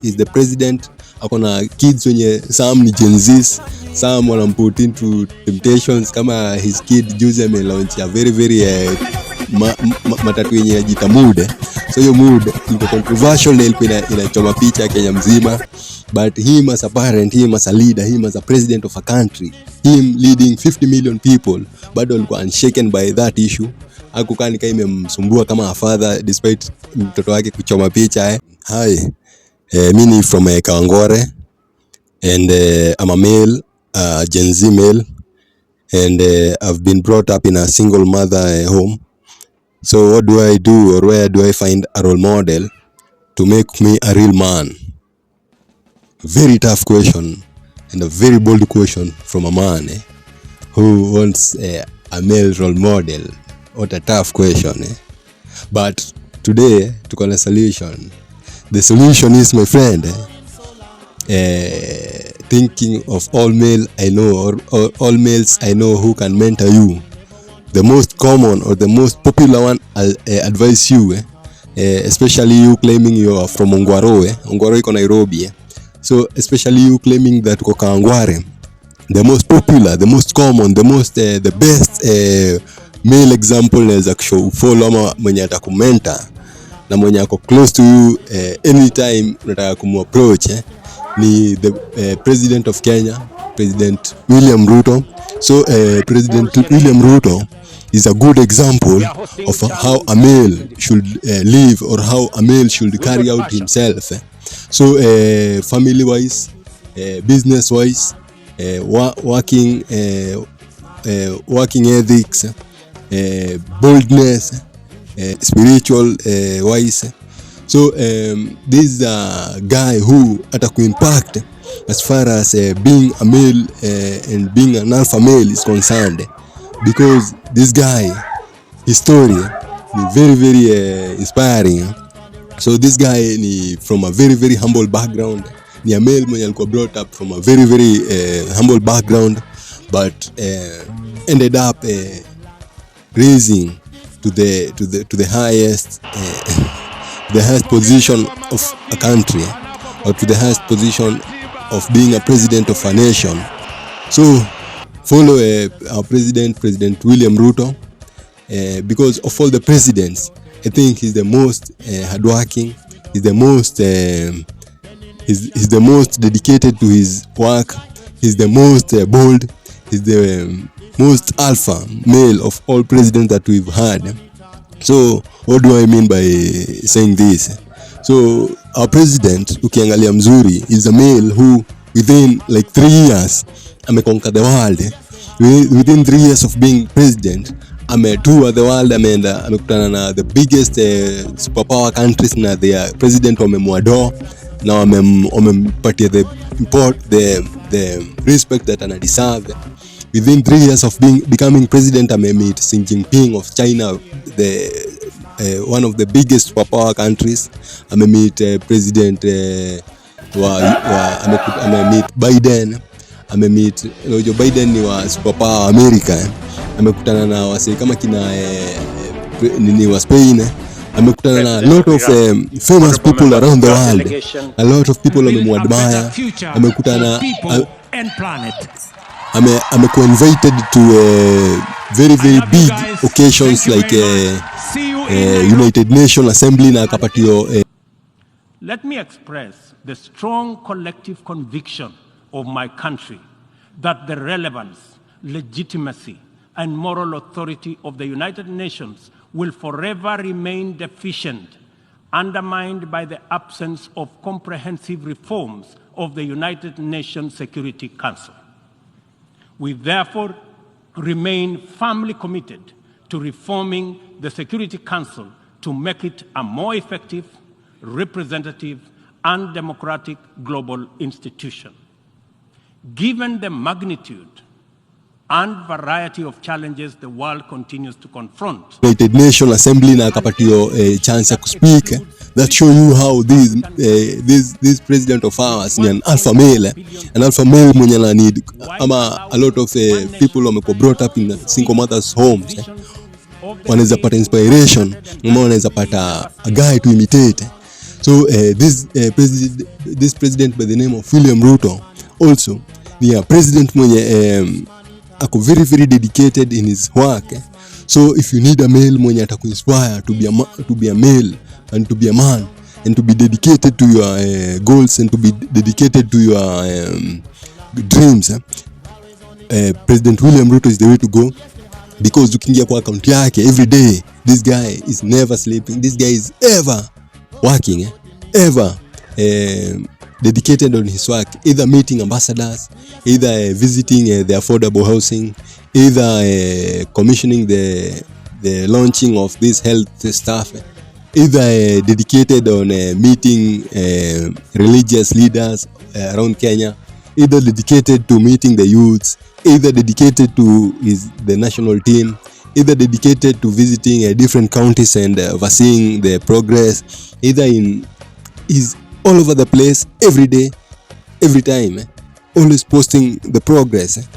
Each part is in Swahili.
is the president. Akona kids wenye some ni Gen Zs, some wanna put into temptations. Kama his kid juzi launch a very matatu yenye inajiita Mood. So hiyo Mood iko controversial na ilikuwa inachoma picha Kenya mzima, but him as a parent, him as a leader, him as a president of a country, him leading 50 million people, bado alikuwa unshaken by that issue. Hakukani kama imemsumbua kama a father despite mtoto wake kuchoma picha. Hi, mimi from Kawangware, and I'm a male, Gen Z male, and I've been brought up in a single mother home. So what do I do, or where do I find a role model to make me a real man? Very tough question, and a very bold question from a man who wants a male role model. What a tough question. But today tuko na solution. The solution is, my friend, thinking of all male I know, or all males I know who can mentor you. The most common or the most popular one, I'll advise you, especially you claiming you are from Ongwaro. Ongwaro iko Nairobi. So especially you claiming that uko Kawangware, the most popular, the most common, the best male example naweza follow ama mwenye atakumenta na mwenye ako close to you anytime unataka kumapproach ni the president of Kenya, President William Ruto. So President William Ruto is a good example of how a male should live, or how a male should carry out himself. So family wise, business wise, working ethics, boldness, spiritual wise. So this is a guy who ataku impact as far as being a male and being an alpha male is concerned, because this guy, his story is very inspiring. So this guy ni from a very humble background. Ni a male mwenye alikuwa brought up from a very humble background, but ended up raising to the highest position of a country, or to the highest position of being a president of a nation. So follow our President William Ruto, because of all the presidents, I think he's the most hardworking, he's the most dedicated to his work, he's the most bold, he's the most alpha male of all presidents that we've had. So what do I mean by saying this? So our president, ukiangalia mzuri, is a male who within like 3 years ameconquer the world. Within 3 years of being president, ametour the world, amekutana na the biggest superpower countries, na their president wamemwador na wamempatia the respect that ana deserve. Within 3 years of becoming president, meet Xi Jinping of China, one of the biggest superpower countries. Meet president meet Biden. Meet Joe Biden ni wa superpower America. Amekutana na wase kama kina ni wa Spain. Amekutana na a lot of famous people around the world. A lot of people wamemwadmire. Amekutana and planet. Amekuwa invited to very big occasions like United Nations Assembly na akapatio. Let me express the strong collective conviction of my country that the relevance, legitimacy, and moral authority of the United Nations will forever remain deficient, undermined by the absence of comprehensive reforms of the United Nations Security Council. We therefore remain firmly committed to reforming the Security Council to make it a more effective, representative, and democratic global institution. Given the magnitude and variety of challenges the world continues to confront, United Nations Assembly na akapatio chance ya kuspeak, that show you how this president of ours ni an alpha male mwenye na need ama a lot of people wameko brought up in single mothers homes. Wanaweza pata inspiration, wanaweza pata a guy to imitate. So this president by the name of William Ruto also ni a president mwenye ako very very dedicated in his work. So if you need a male mwenye atakuinspire to be a male and to be a man and to be dedicated to your goals and to be dedicated to your dreams, President William Ruto is the way to go, because ukiingia kwa account yake every day, this guy is never sleeping, this guy is ever working, ever dedicated on his work, either meeting ambassadors, either visiting the affordable housing, either commissioning the launching of this health stuff, either dedicated on meeting religious leaders around Kenya, either dedicated to meeting the youths, either dedicated to the national team, either dedicated to visiting different counties and overseeing the progress, either is all over the place, every day, every time, always posting the progress.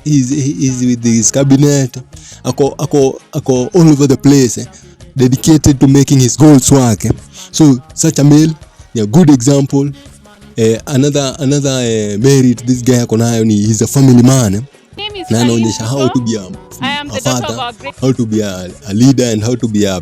He's with his cabinet, ako all over the place, dedicated to making his goals work. So such a male, a good example. Another merit this guy ako nayo ni he's a family man, na anaonyesha how to be a father, how to be a leader, and how to be a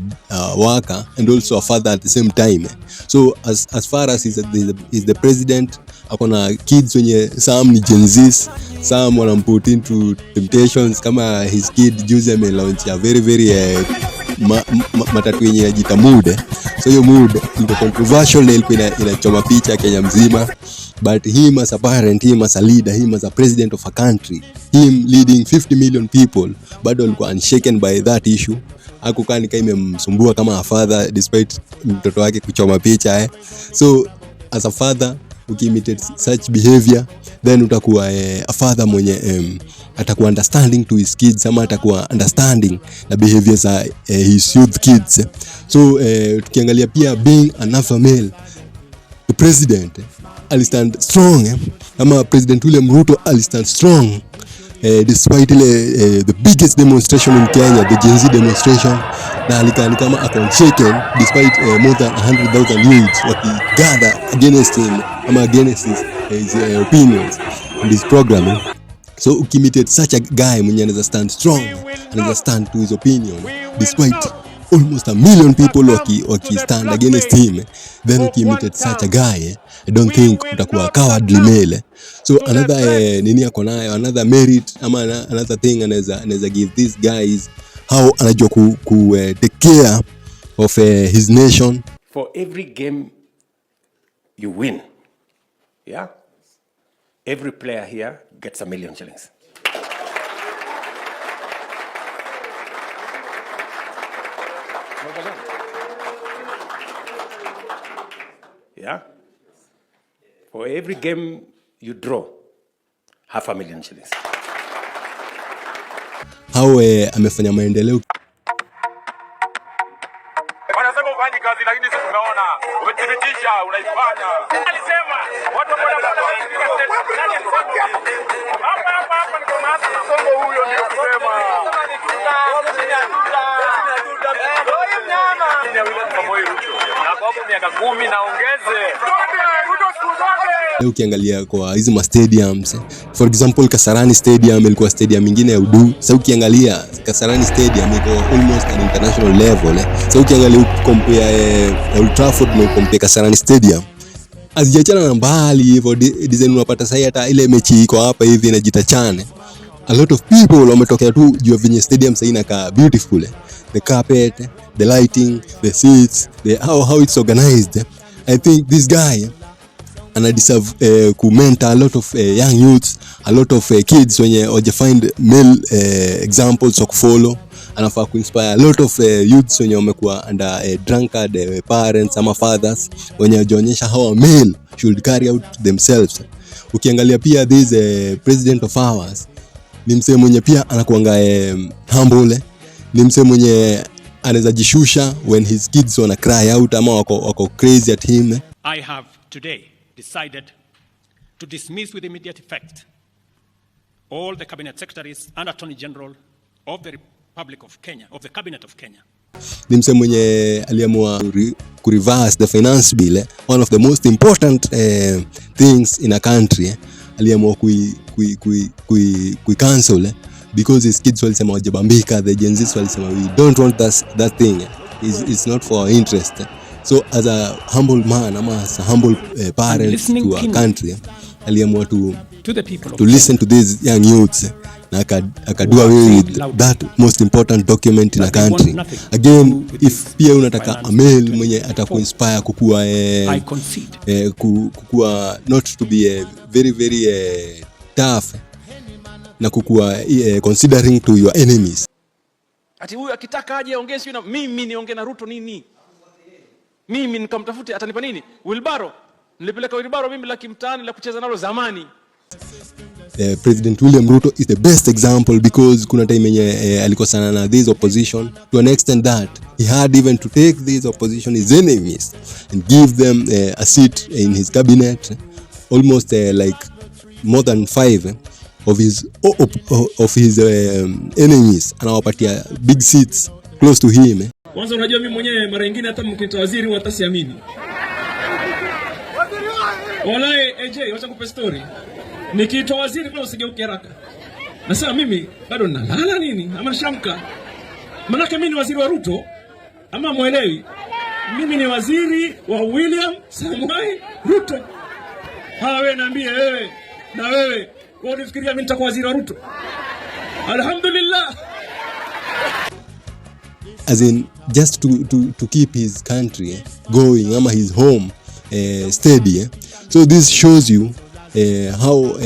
worker and also a father at the same time. So as far as he's the president, akona kids wenye some ni Gen Zs, some wanamput into temptations, kama his kid juzi amelaunch a very very matatu yenye inajita Mood. So hiyo Mood iko controversial na ilikuwa inachoma picha Kenya mzima, but him as a parent, him as a leader, him as a president of a country, him leading 50 million people, bado alikuwa unshaken by that issue. Hakukani kama imemsumbua kama a father despite mtoto wake kuchoma picha. So as a father ukimitate such behavior, then utakuwa a father mwenye atakuwa understanding to his kids, ama atakuwa understanding na behaviors his youth kids. So tukiangalia pia being an alpha male, the president alistand strong, ama President William Ruto alistand strong despite the biggest demonstration in Kenya, the Gen Z demonstration, na alikani kama akonshaken despite more than 100,000 youths wakigather against him, ama against his opinions and his programming. So ukimitate such a guy mwenye anaweza stand strong, anaweza stand to his opinion despite almost 1 million people waki stand against him, then ukimitate such a guy, I don't think utakuwa cowardly male. So another nini yako nayo, another merit ama another thing anaweza give this guy is how anajua ku take care of his nation. For every game you win, yeah, every player here gets 1 million shillings. Yeah. For every game you draw, 500,000 shillings. How amefanya maendeleo. Wanasema ufanye kazi lakini sisi tumeona umethibitisha unaifanya. Alisema watu hapa niko na Songo, huyo ndio kusema. Miaka 10 naongeze. Leo ukiangalia kwa hizi ma stadiums, for example Kasarani Stadium ilikuwa stadium nyingine ya Udu. Sasa ukiangalia Kasarani Stadium iko almost an international level. Sasa ukiangalia compare Old Trafford na compare Kasarani Stadium, aziachana na mbali hivyo design unapata sasa hata ile mechi iko hapa hivi inajitachane. A lot of people wametokea tu juu venye stadium sasa inakaa beautiful. The carpet, the lighting, the seats, how it's organized. I think this guy ana deserve ku mentor a lot of young youths, a lot of kids wenye waje find male examples of follow. Anafaa ku inspire a lot of youths wenye wamekuwa under drunkard parents ama fathers, wenye wajionyesha how a male should carry out themselves. Ukiangalia pia this president of ours ni msee mwenye pia anakuanga humble, ni msee mwenye anaweza jishusha when his kids wana cry out ama wako crazy at him. I have today decided to dismiss with immediate effect all the cabinet secretaries and attorney general of the Republic of Kenya, of the Cabinet of Kenya. Ni mse mwenye aliamua kureverse the finance bill, one of the most important things in a country. Aliamua kui cancel because his kids walisema wajabambika, the Gen Zs walisema we don't want that thing. It's not for our interest. So as a humble man, as a humble parent to a country, aliamua to listen to these young youths na akadua away with that most important document in a country. Again, if pia unataka a male mwenye atakuinspire kukua not to be very very tough na kukua considering to your enemies. Ati huyu akitaka aje aongee sio na mimi niongee na Ruto nini? Mimi nikamtafute atanipa nini? Wilbaro. Nilipeleka Wilbaro mimi la kimtaani la kucheza nalo zamani. President William Ruto is the best example because kuna time yenye alikosana na this opposition to an extent that he had even to take these opposition his enemies and give them a seat in his cabinet, almost like more than 5 of his enemies, anawapatia big seats close to him. Kwanza unajua mimi mwenyewe mara nyingine hata mkita waziri watasiamini. Walai AJ wacha kupe story. Nikiitwa waziri kwa usigeuke haraka. Nasema mimi bado nalala nini? Ama nishamka. Manake mimi ni waziri wa Ruto ama muelewi? Mimi ni waziri wa William Samoei Ruto. Wewe niambie wewe na wewe unafikiria mimi nitakuwa waziri wa Ruto? Alhamdulillah. As in just to keep his country going, ama his home steady. So this shows you how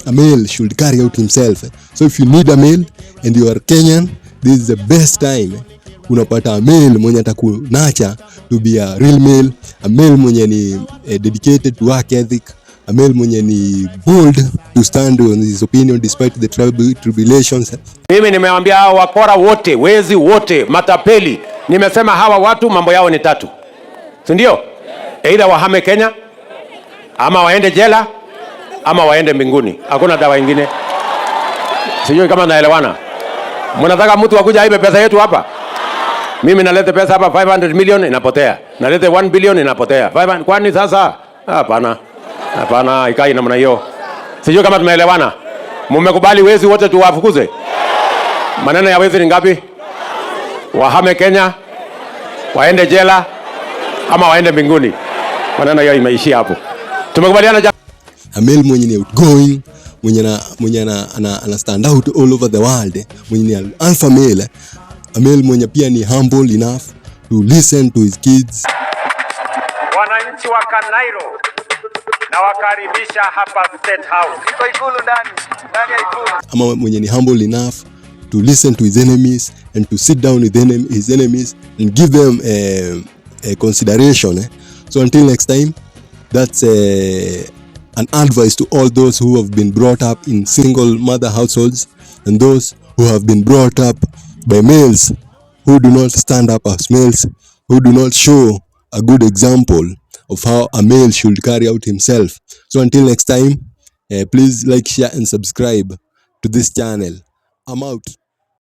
a male should carry out himself. So if you need a male and you are Kenyan, this is the best time. Unapata a male mwenye atakunacha to be a real male, a male mwenye ni dedicated to work ethic, a male mwenye ni bold to stand on his opinion despite the tribulations. Mimi nimewaambia hao wakora wote, wezi wote, matapeli. Nimesema hawa watu mambo yao ni 3. Si ndio? Either wahame Kenya, ama waende jela, ama waende mbinguni. Hakuna dawa nyingine. Sijui kama naelewana. Mnataka mtu akuja aibe pesa yetu hapa? Mimi nalete pesa hapa 500 million inapotea. Nalete 1 billion inapotea. 500 kwani sasa? Hapana. Hapana, ikai namna hiyo. Sijui kama tumeelewana. Mmekubali wezi wote tuwafukuze? Maneno ya wezi ni ngapi? Wahame Kenya, waende jela, ama waende mbinguni. Maneno yao imeishia hapo. Tumekubaliana. A male mwenye ni outgoing, mwenye ana stand out all over the world, mwenye ni alpha male, a male mwenye pia ni humble enough to listen to his kids. Wananchi wa Kanairo na wakaribisha hapa State House. Iko Ikulu ndani ya Ikulu. Ama mwenye ni humble enough to listen to his enemies and to sit down with his enemies and give them a consideration. So until next time, that's an advice to all those who have been brought up in single mother households and those who have been brought up by males who do not stand up as males, who do not show a good example of how a male should carry out himself. So until next time, please like, share and subscribe to this channel. I'm out.